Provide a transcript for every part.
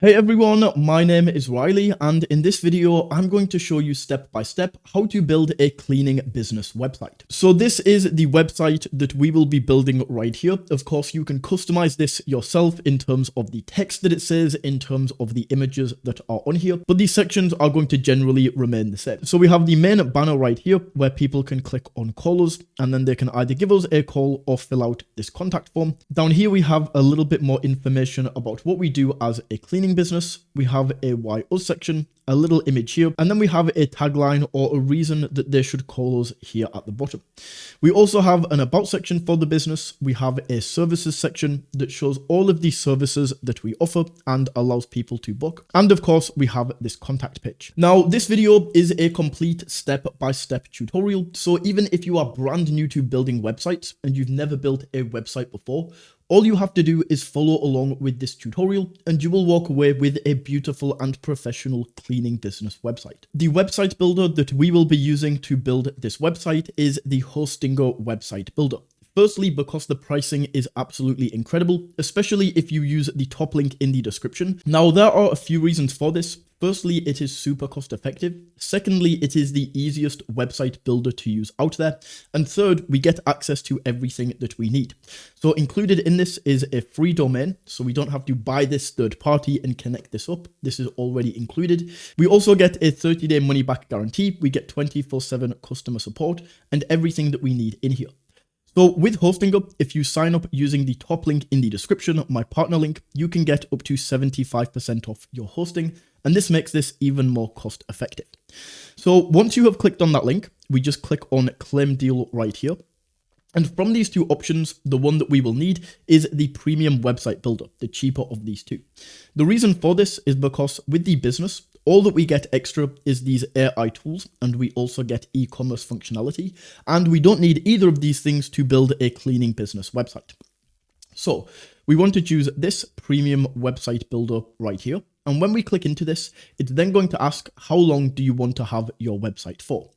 Hey everyone, my name is Riley, and in this video, I'm going to show you step by step how to build a cleaning business website. So this is the website that we will be building right here. Of course, you can customize this yourself in terms of the text that it says, in terms of the images that are on here, but these sections are going to generally remain the same. So we have the main banner right here where people can click on call us, and then they can either give us a call or fill out this contact form. Down here, we have a little bit more information about what we do as a cleaning business. We have a why us section, a little image here, and then we have a tagline or a reason that they should call us here at the bottom. We also have an about section for the business. We have a services section that shows all of the services that we offer and allows people to book. And of course, we have this contact page. Now, this video is a complete step-by-step tutorial. So even if you are brand new to building websites and you've never built a website before, all you have to do is follow along with this tutorial and you will walk away with a beautiful and professional cleaning business website. The website builder that we will be using to build this website is the Hostinger website builder. Firstly, because the pricing is absolutely incredible, especially if you use the top link in the description. Now, there are a few reasons for this. Firstly, it is super cost effective. Secondly, it is the easiest website builder to use out there. And third, we get access to everything that we need. So included in this is a free domain. So we don't have to buy this third party and connect this up. This is already included. We also get a 30-day money back guarantee. We get 24/7 customer support and everything that we need in here. So with Hostinger, if you sign up using the top link in the description, my partner link, you can get up to 75% off your hosting. And this makes this even more cost effective. So once you have clicked on that link, we just click on claim deal right here. And from these two options, the one that we will need is the premium website builder, the cheaper of these two. The reason for this is because with the business, all that we get extra is these AI tools, and we also get e-commerce functionality. And we don't need either of these things to build a cleaning business website. So we want to choose this premium website builder right here. And when we click into this, it's then going to ask, how long do you want to have your website for?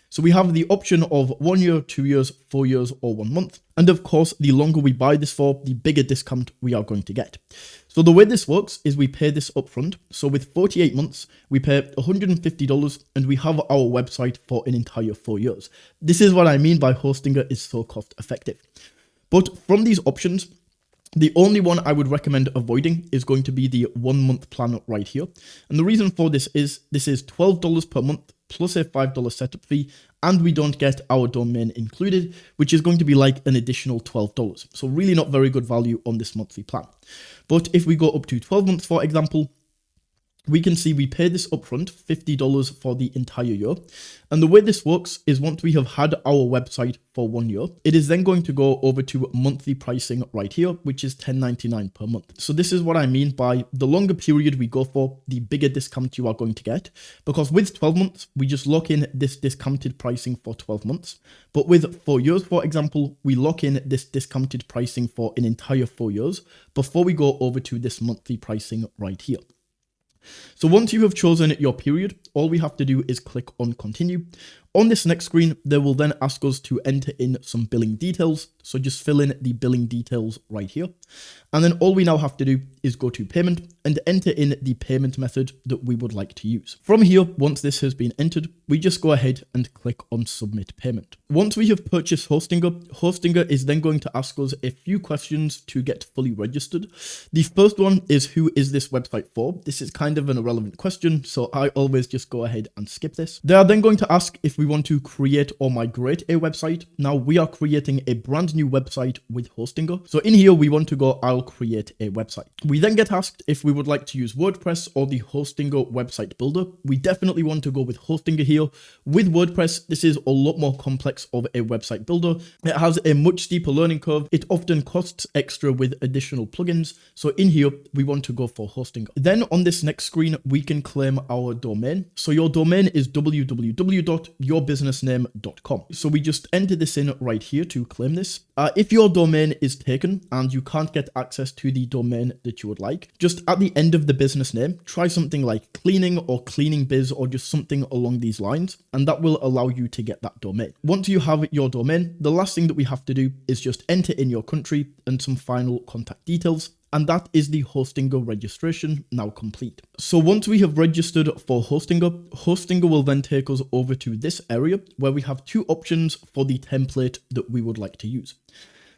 So we have the option of 1 year, 2 years, 4 years, or 1 month. And of course, the longer we buy this for, the bigger discount we are going to get. So the way this works is we pay this upfront. So with 48 months, we pay $150 and we have our website for an entire 4 years. This is what I mean by Hostinger is so cost effective. But from these options, the only one I would recommend avoiding is going to be the 1 month plan right here. And the reason for this is $12 per month plus a $5 setup fee, and we don't get our domain included, which is going to be like an additional $12. So really not very good value on this monthly plan. But if we go up to 12 months, for example, we can see we pay this upfront, $50 for the entire year. And the way this works is once we have had our website for 1 year, it is then going to go over to monthly pricing right here, which is $10.99 per month. So this is what I mean by the longer period we go for, the bigger discount you are going to get. Because with 12 months, we just lock in this discounted pricing for 12 months. But with 4 years, for example, we lock in this discounted pricing for an entire 4 years before we go over to this monthly pricing right here. So once you have chosen your period, all we have to do is click on continue. On this next screen, they will then ask us to enter in some billing details. So just fill in the billing details right here. And then all we now have to do is go to payment and enter in the payment method that we would like to use. From here, once this has been entered, we just go ahead and click on submit payment. Once we have purchased Hostinger, Hostinger is then going to ask us a few questions to get fully registered. The first one is, who is this website for? This is kind of an irrelevant question, so I always just go ahead and skip this. They are then going to ask if we want to create or migrate a website. Now we are creating a brand new website with Hostinger. So in here, we want to go, I'll create a website. We then get asked if we would like to use WordPress or the Hostinger website builder. We definitely want to go with Hostinger here. With WordPress, this is a lot more complex of a website builder. It has a much steeper learning curve. It often costs extra with additional plugins. So in here, we want to go for Hostinger. Then on this next screen, we can claim our domain. So your domain is www.yourbusinessname.com. So we just enter this in right here to claim this. If your domain is taken and you can't get access to the domain that you would like, just at the end of the business name, try something like cleaning or cleaning biz or just something along these lines, and that will allow you to get that domain. Once you have your domain, the last thing that we have to do is just enter in your country and some final contact details. and that is the Hostinger registration now complete. So once we have registered for Hostinger, Hostinger will then take us over to this area where we have two options for the template that we would like to use.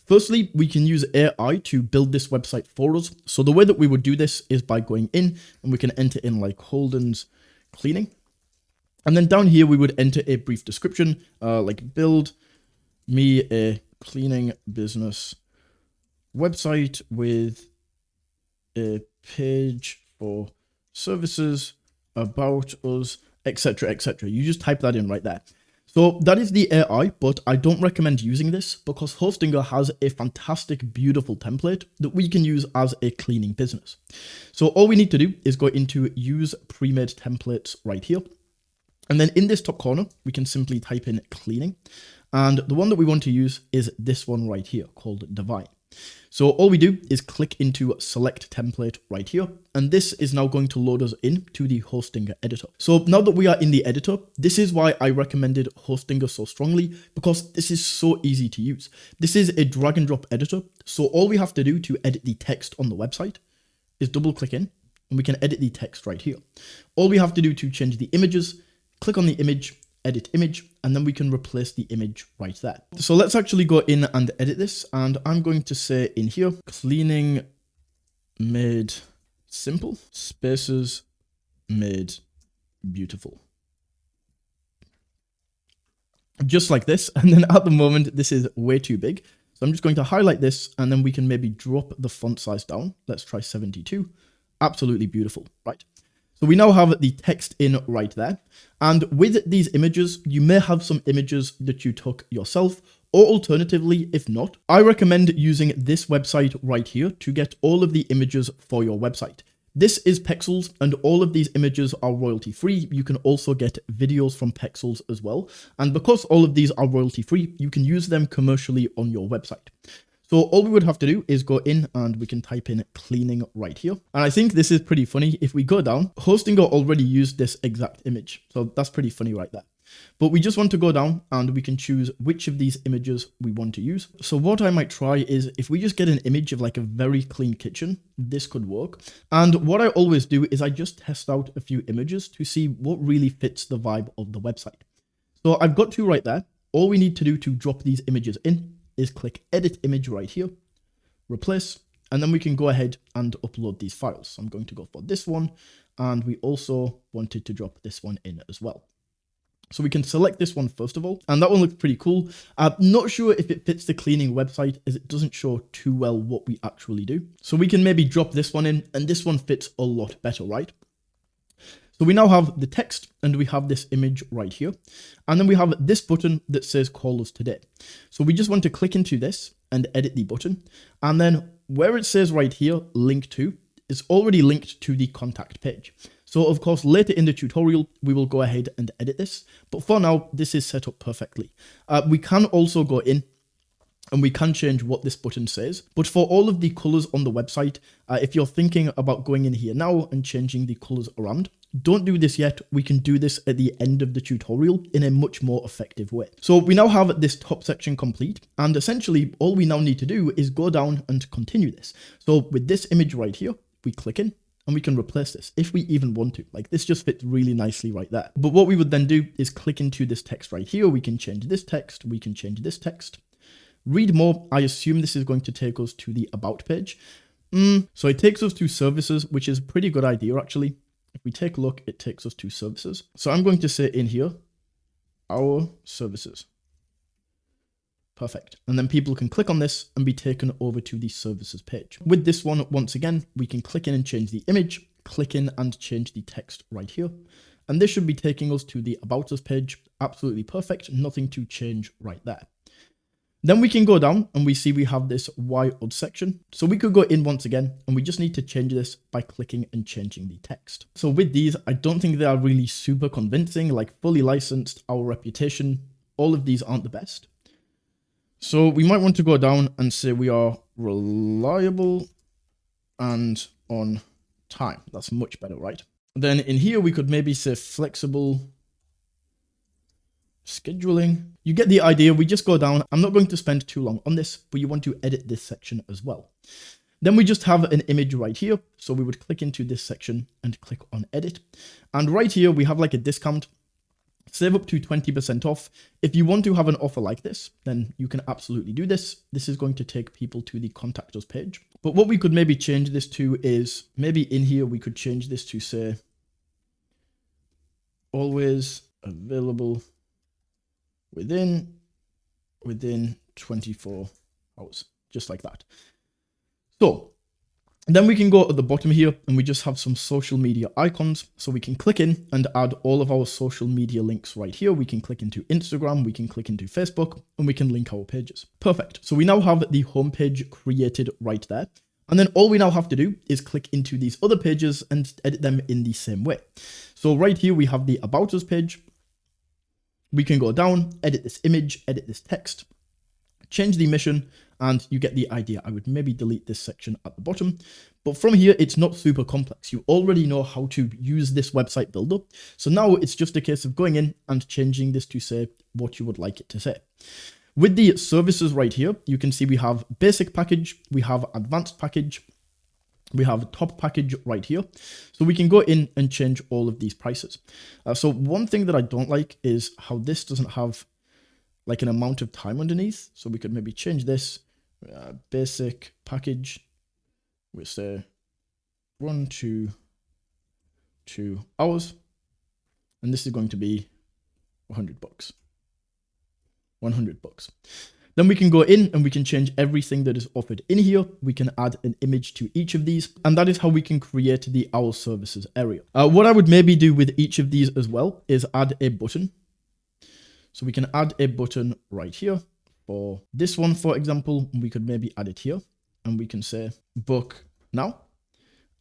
Firstly, we can use AI to build this website for us. So the way that we would do this is by going in and we can enter in like Holden's cleaning. And then down here, we would enter a brief description, like build me a cleaning business website with a page for services, about us, etc., etc. You just type that in right there. So that is the AI, but I don't recommend using this because Hostinger has a fantastic, beautiful template that we can use as a cleaning business. So all we need to do is go into use pre-made templates right here. And then in this top corner, we can simply type in cleaning. And the one that we want to use is this one right here called Divine. So all we do is click into select template right here, and this is now going to load us into the Hostinger editor. So now that we are in the editor, this is why I recommended Hostinger so strongly, because this is so easy to use. This is a drag and drop editor. So all we have to do to edit the text on the website is double click in, and we can edit the text right here. All we have to do to change the images, click on the image, edit image, and then we can replace the image right there. So let's actually go in and edit this, and I'm going to say in here, cleaning made simple, spaces made beautiful. Just like this, and then at the moment, this is way too big. So I'm just going to highlight this, and then we can maybe drop the font size down. Let's try 72. Absolutely beautiful, right? So we now have the text in right there. And with these images, you may have some images that you took yourself, or alternatively, if not, I recommend using this website right here to get all of the images for your website. This is Pexels, and all of these images are royalty free. You can also get videos from Pexels as well. And because all of these are royalty free, you can use them commercially on your website. So all we would have to do is go in and we can type in cleaning right here. And I think this is pretty funny. If we go down, Hostinger already used this exact image. So that's pretty funny right there. But we just want to go down and we can choose which of these images we want to use. So what I might try is if we just get an image of like a very clean kitchen, this could work. And what I always do is I just test out a few images to see what really fits the vibe of the website. So I've got two right there. All we need to do to drop these images in is click edit image right here, replace, and then we can go ahead and upload these files. So I'm going to go for this one, and we also wanted to drop this one in as well. So we can select this one first of all, and that one looks pretty cool. I'm not sure if it fits the cleaning website as it doesn't show too well what we actually do. So we can maybe drop this one in, and this one fits a lot better, right? So we now have the text and we have this image right here. And then we have this button that says call us today. So we just want to click into this and edit the button. And then where it says right here, link to, is already linked to the contact page. So of course, later in the tutorial, we will go ahead and edit this. But for now, this is set up perfectly. We can also go in and we can change what this button says. But for all of the colors on the website, if you're thinking about going in here now and changing the colors around, don't do this yet. We can do this at the end of the tutorial in a much more effective way. So we now have this top section complete, and essentially all we now need to do is go down and continue this. So with this image right here, we click in and we can replace this if we even want to. Like this just fits really nicely right there. But what we would then do is click into this text right here. We can change this text. We can change this text. Read more. I assume this is going to take us to the about page. So it takes us to services, which is a pretty good idea actually. If we take a look, it takes us to services. So I'm going to say in here, our services. Perfect. And then people can click on this and be taken over to the services page. With this one, once again, we can click in and change the image, click in and change the text right here. And this should be taking us to the about us page. Absolutely perfect. Nothing to change right there. Then we can go down and we see we have this why odd section. So we could go in once again and we just need to change this by clicking and changing the text. So with these, I don't think they are really super convincing, like fully licensed, our reputation, all of these aren't the best. So we might want to go down and say we are reliable and on time. That's much better, right? Then in here, we could maybe say flexible scheduling. You get the idea. We just go down. I'm not going to spend too long on this, but you want to edit this section as well. Then we just have an image right here. So we would click into this section and click on edit. And right here, we have like a discount. Save up to 20% off. If you want to have an offer like this, then you can absolutely do this. This is going to take people to the contact us page. But what we could maybe change this to is maybe in here, we could change this to say, always available within 24 hours, just like that. So then we can go at the bottom here and we just have some social media icons. So we can click in and add all of our social media links right here. We can click into Instagram, we can click into Facebook, and we can link our pages. Perfect. So we now have the homepage created right there. And then all we now have to do is click into these other pages and edit them in the same way. So right here, we have the About Us page. We can go down, edit this image, edit this text, change the mission, and you get the idea. I would maybe delete this section at the bottom, but from here, it's not super complex. You already know how to use this website builder. So now it's just a case of going in and changing this to say what you would like it to say. With the services right here, you can see we have basic package, we have advanced package, we have top package right here. So we can go in and change all of these prices. So one thing that I don't like is how this doesn't have like an amount of time underneath. So we could maybe change this basic package. We say 1 to 2 hours. And this is going to be $100. $100. Then we can go in and we can change everything that is offered in here. We can add an image to each of these, and that is how we can create the Our Services area. What I would maybe do with each of these as well is add a button. So we can add a button right here for this one, for example. We could maybe add it here and we can say book now.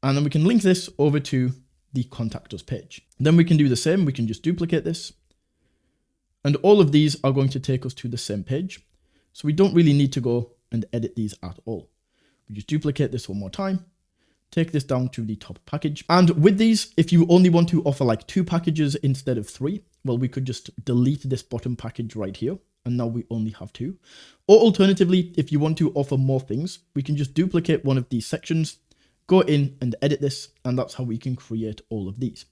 And then we can link this over to the Contact Us page. Then we can do the same. We can just duplicate this. And all of these are going to take us to the same page. So we don't really need to go and edit these at all. We just duplicate this one more time, take this down to the top package. And with these, if you only want to offer like 2 packages instead of 3, well, we could just delete this bottom package right here. And now we only have 2. Or alternatively, if you want to offer more things, we can just duplicate one of these sections, go in and edit this, and that's how we can create all of these.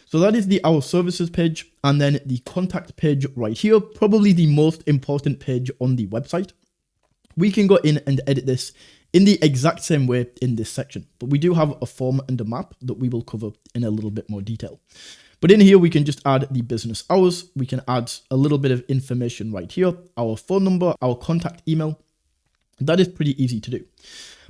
So that is the Our Services page, and then the contact page right here, probably the most important page on the website. We can go in and edit this in the exact same way in this section, but we do have a form and a map that we will cover in a little bit more detail. But in here, we can just add the business hours. We can add a little bit of information right here, our phone number, our contact email. That is pretty easy to do.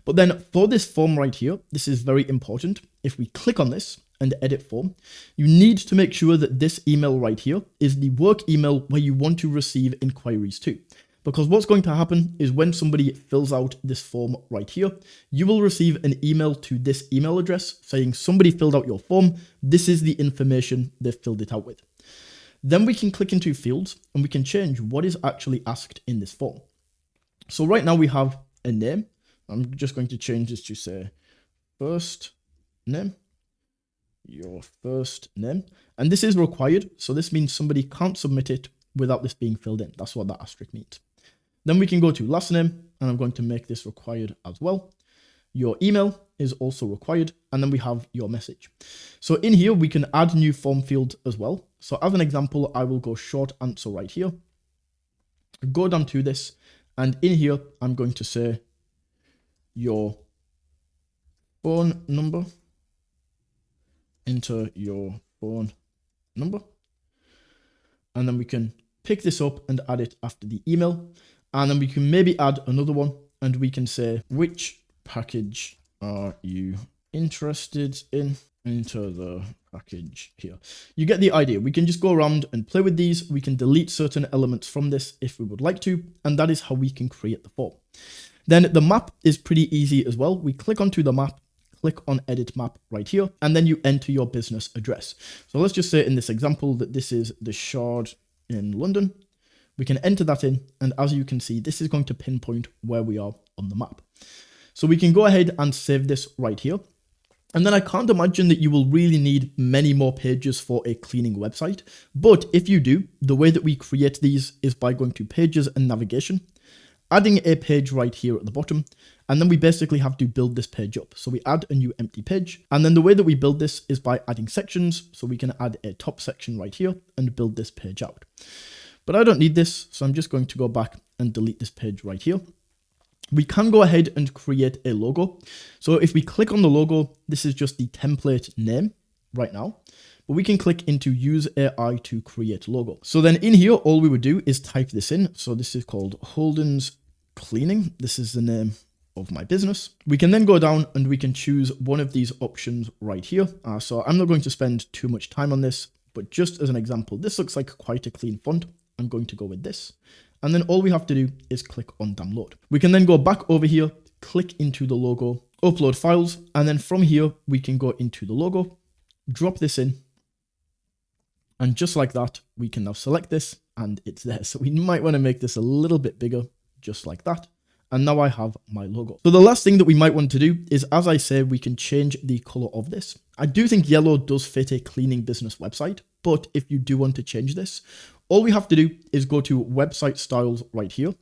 But then for this form right here, this is very important. If we click on this and edit form, you need to make sure that this email right here is the work email where you want to receive inquiries to. Because what's going to happen is when somebody fills out this form right here, you will receive an email to this email address saying somebody filled out your form. This is the information they filled it out with. Then we can click into fields and we can change what is actually asked in this form. So right now we have a name. I'm just going to change this to say first name, your first name. And this is required. So this means somebody can't submit it without this being filled in. That's what that asterisk means. Then we can go to last name, and I'm going to make this required as well. Your email is also required, and then we have your message. So in here, we can add new form fields as well. So as an example, I will go short answer right here, go down to this, and in here, I'm going to say your phone number, enter your phone number, and then we can pick this up and add it after the email. And then we can maybe add another one, and we can say, which package are you interested in? Enter the package here. You get the idea. We can just go around and play with these. We can delete certain elements from this if we would like to, and that is how we can create the form. Then the map is pretty easy as well. We click onto the map, click on edit map right here, and then you enter your business address. So let's just say in this example that this is the Shard in London. We can enter that in, and as you can see, this is going to pinpoint where we are on the map. So we can go ahead and save this right here. And then I can't imagine that you will really need many more pages for a cleaning website. But if you do, the way that we create these is by going to pages and navigation, adding a page right here at the bottom, And then we basically have to build this page up. So we add a new empty page. And then the way that we build this is by adding sections. So we can add a top section right here and build this page out. But I don't need this, so I'm just going to go back and delete this page right here. We can go ahead and create a logo. So if we click on the logo, this is just the template name right now. But we can click into use AI to create logo. So then in here, all we would do is type this in. So this is called Holden's Cleaning. This is the name of my business. We can then go down and we can choose one of these options right here. So I'm not going to spend too much time on this, but just as an example, this looks like quite a clean font. I'm going to go with this. And then all we have to do is click on download. We can then go back over here, click into the logo, upload files. And then from here, we can go into the logo, drop this in. And just like that, we can now select this and it's there. So we might want to make this a little bit bigger, just like that. And now I have my logo. So the last thing that we might want to do is, as I said, we can change the color of this. I do think yellow does fit a cleaning business website, but if you do want to change this, all we have to do is go to website styles right here.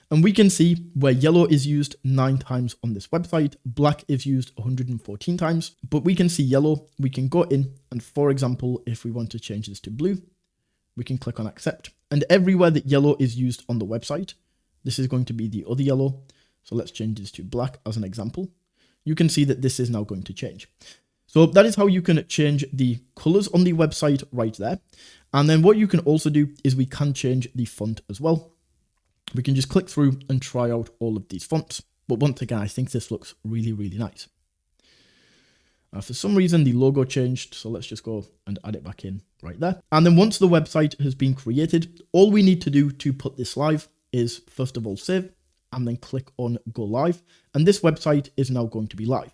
And we can see where yellow is used 9 times on this website, black is used 114 times, but we can see yellow. We can go in and, for example, if we want to change this to blue, we can click on accept. And everywhere that yellow is used on the website, this is going to be the other yellow. So let's change this to black as an example. You can see that this is now going to change. So that is how you can change the colors on the website right there. And then what you can also do is we can change the font as well. We can just click through and try out all of these fonts. But once again, I think this looks really, really nice. For some reason, the logo changed. So let's just go and add it back in right there. And then once the website has been created, all we need to do to put this live is first of all save and then click on go live. And this website is now going to be live.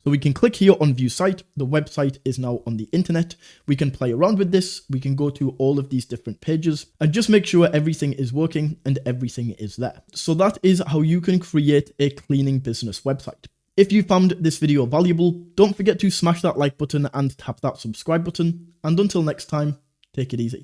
So we can click here on view site. The website is now on the internet. We can play around with this. We can go to all of these different pages and just make sure everything is working and everything is there. So that is how you can create a cleaning business website. If you found this video valuable, don't forget to smash that like button and tap that subscribe button. And until next time, take it easy.